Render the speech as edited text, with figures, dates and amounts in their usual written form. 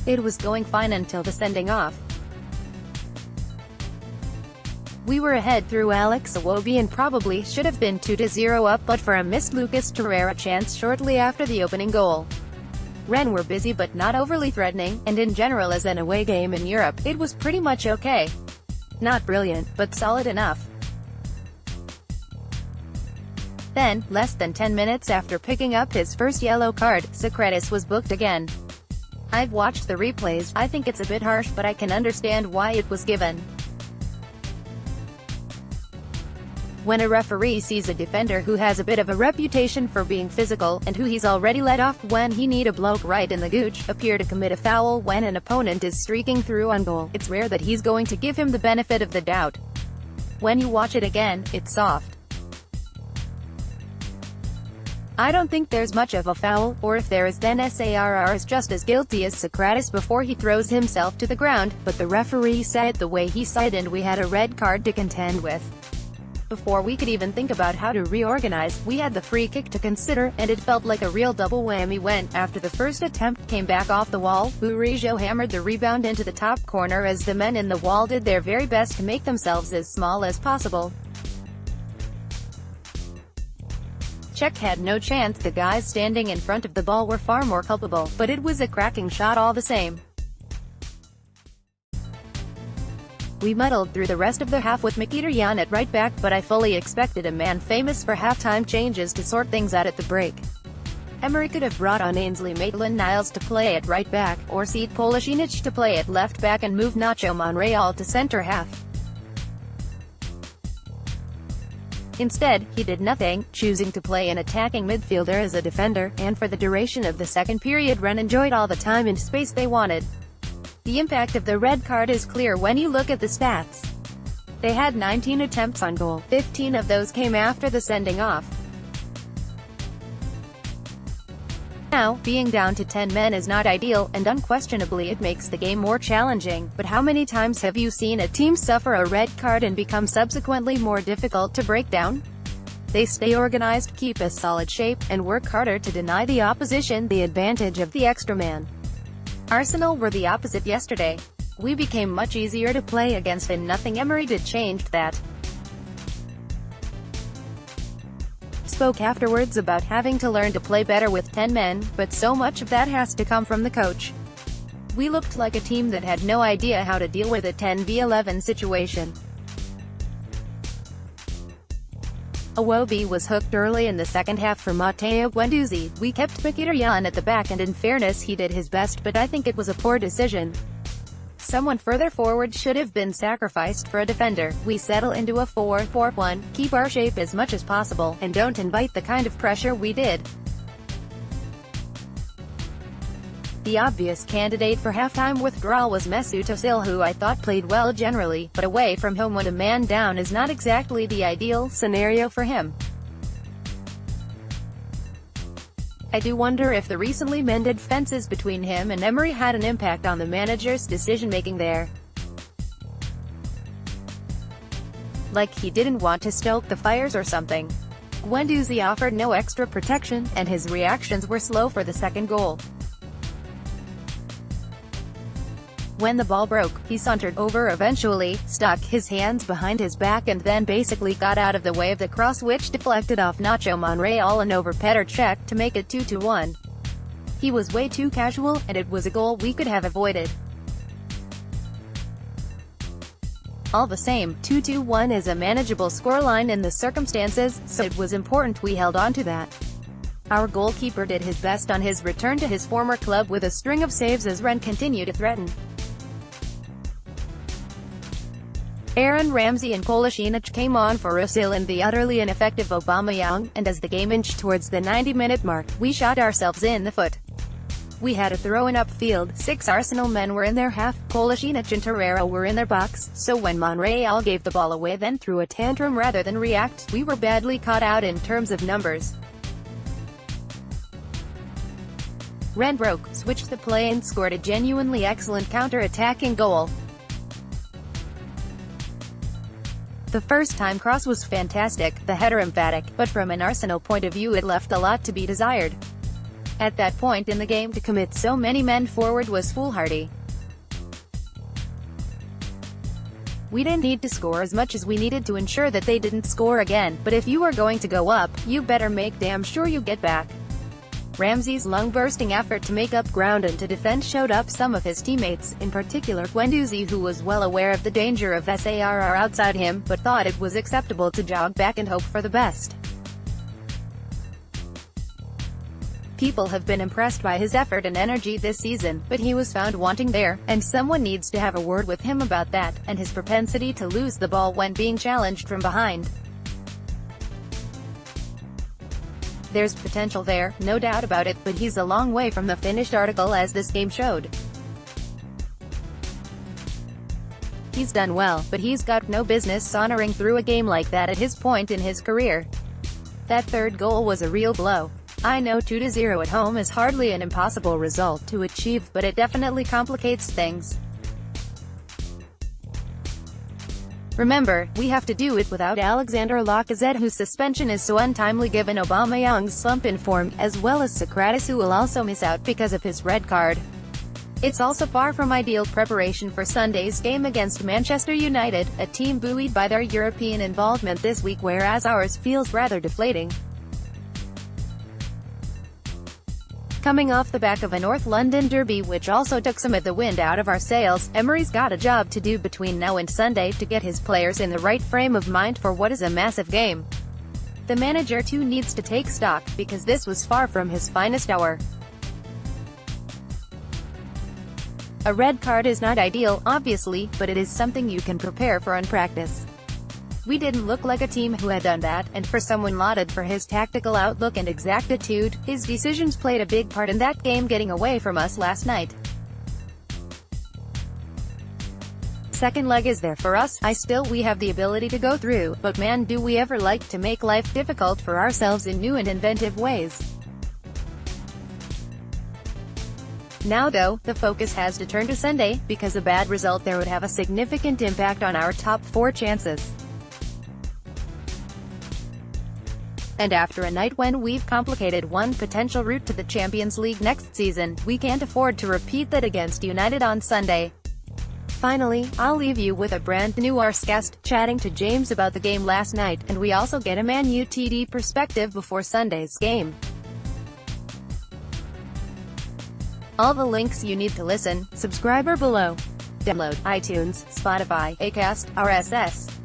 It was going fine until the sending off. We were ahead through Alex Iwobi and probably should have been 2-0 up but for a missed Lucas Torreira chance shortly after the opening goal. Rennes were busy but not overly threatening, and in general as an away game in Europe, it was pretty much okay. Not brilliant, but solid enough. Then, less than 10 minutes after picking up his first yellow card, Sokratis was booked again. I've watched the replays, I think it's a bit harsh but I can understand why it was given. When a referee sees a defender who has a bit of a reputation for being physical, and who he's already let off when he need a bloke right in the gooch, appear to commit a foul when an opponent is streaking through on goal, it's rare that he's going to give him the benefit of the doubt. When you watch it again, it's soft. I don't think there's much of a foul, or if there is then SARR is just as guilty as Sokratis before he throws himself to the ground, but the referee said it the way he said and we had a red card to contend with. Before we could even think about how to reorganize, we had the free kick to consider, and it felt like a real double whammy when, after the first attempt came back off the wall, Murillo hammered the rebound into the top corner as the men in the wall did their very best to make themselves as small as possible. Czech had no chance, the guys standing in front of the ball were far more culpable, but it was a cracking shot all the same. We muddled through the rest of the half with Mkhitaryan at right back, but I fully expected a man famous for halftime changes to sort things out at the break. Emery could have brought on Ainsley Maitland-Niles to play at right back, or Sead Kolasinac to play at left back and move Nacho Monreal to centre half. Instead, he did nothing, choosing to play an attacking midfielder as a defender, and for the duration of the second period Rennes enjoyed all the time and space they wanted. The impact of the red card is clear when you look at the stats. They had 19 attempts on goal, 15 of those came after the sending off. Now, being down to 10 men is not ideal, and unquestionably it makes the game more challenging, but how many times have you seen a team suffer a red card and become subsequently more difficult to break down? They stay organized, keep a solid shape, and work harder to deny the opposition the advantage of the extra man. Arsenal were the opposite yesterday. We became much easier to play against and nothing Emery did changed that. Spoke afterwards about having to learn to play better with 10 men, but so much of that has to come from the coach. We looked like a team that had no idea how to deal with a 10v11 situation. Iwobi was hooked early in the second half for Matteo Guendouzi. We kept Mkhitaryan at the back and in fairness he did his best, but I think it was a poor decision. Someone further forward should have been sacrificed for a defender. We settle into a 4-4-1, keep our shape as much as possible, and don't invite the kind of pressure we did. The obvious candidate for halftime withdrawal was Mesut Özil, who I thought played well generally, but away from home when a man down is not exactly the ideal scenario for him. I do wonder if the recently mended fences between him and Emery had an impact on the manager's decision-making there. Like he didn't want to stoke the fires or something. Guendouzi offered no extra protection, and his reactions were slow for the second goal. When the ball broke, he sauntered over eventually, stuck his hands behind his back and then basically got out of the way of the cross which deflected off Nacho Monreal and over Petr Cech to make it 2-1. He was way too casual, and it was a goal we could have avoided. All the same, 2-1 is a manageable scoreline in the circumstances, so it was important we held on to that. Our goalkeeper did his best on his return to his former club with a string of saves as Rennes continued to threaten. Aaron Ramsey and Kolasinac came on for Özil and the utterly ineffective Aubameyang, and as the game inched towards the 90-minute mark, we shot ourselves in the foot. We had a throw-in upfield, 6 Arsenal men were in their half, Kolasinac and Torreira were in their box, so when Monreal gave the ball away then threw a tantrum rather than react, we were badly caught out in terms of numbers. Rennes broke, switched the play and scored a genuinely excellent counter-attacking goal. The first-time cross was fantastic, the header emphatic, but from an Arsenal point of view it left a lot to be desired. At that point in the game, to commit so many men forward was foolhardy. We didn't need to score as much as we needed to ensure that they didn't score again, but if you are going to go up, you better make damn sure you get back. Ramsey's lung-bursting effort to make up ground and to defend showed up some of his teammates, in particular Guendouzi, who was well aware of the danger of SARR outside him, but thought it was acceptable to jog back and hope for the best. People have been impressed by his effort and energy this season, but he was found wanting there, and someone needs to have a word with him about that, and his propensity to lose the ball when being challenged from behind. There's potential there, no doubt about it, but he's a long way from the finished article, as this game showed. He's done well, but he's got no business sauntering through a game like that at his point in his career. That third goal was a real blow. I know 2-0 at home is hardly an impossible result to achieve, but it definitely complicates things. Remember, we have to do it without Alexander Lacazette, whose suspension is so untimely given Aubameyang's slump in form, as well as Sokratis, who will also miss out because of his red card. It's also far from ideal preparation for Sunday's game against Manchester United, a team buoyed by their European involvement this week, whereas ours feels rather deflating. Coming off the back of a North London derby which also took some of the wind out of our sails, Emery's got a job to do between now and Sunday to get his players in the right frame of mind for what is a massive game. The manager too needs to take stock, because this was far from his finest hour. A red card is not ideal, obviously, but it is something you can prepare for in practice. We didn't look like a team who had done that, and for someone lauded for his tactical outlook and exactitude, his decisions played a big part in that game getting away from us last night. Second leg is there for us. We have the ability to go through, but man, do we ever like to make life difficult for ourselves in new and inventive ways. Now though, the focus has to turn to Sunday, because a bad result there would have a significant impact on our top 4 chances. And after a night when we've complicated one potential route to the Champions League next season, we can't afford to repeat that against United on Sunday. Finally, I'll leave you with a brand new Ars guest, chatting to James about the game last night, and we also get a Man U TD perspective before Sunday's game. All the links you need to listen, subscribe are below. Download iTunes, Spotify, Acast, RSS.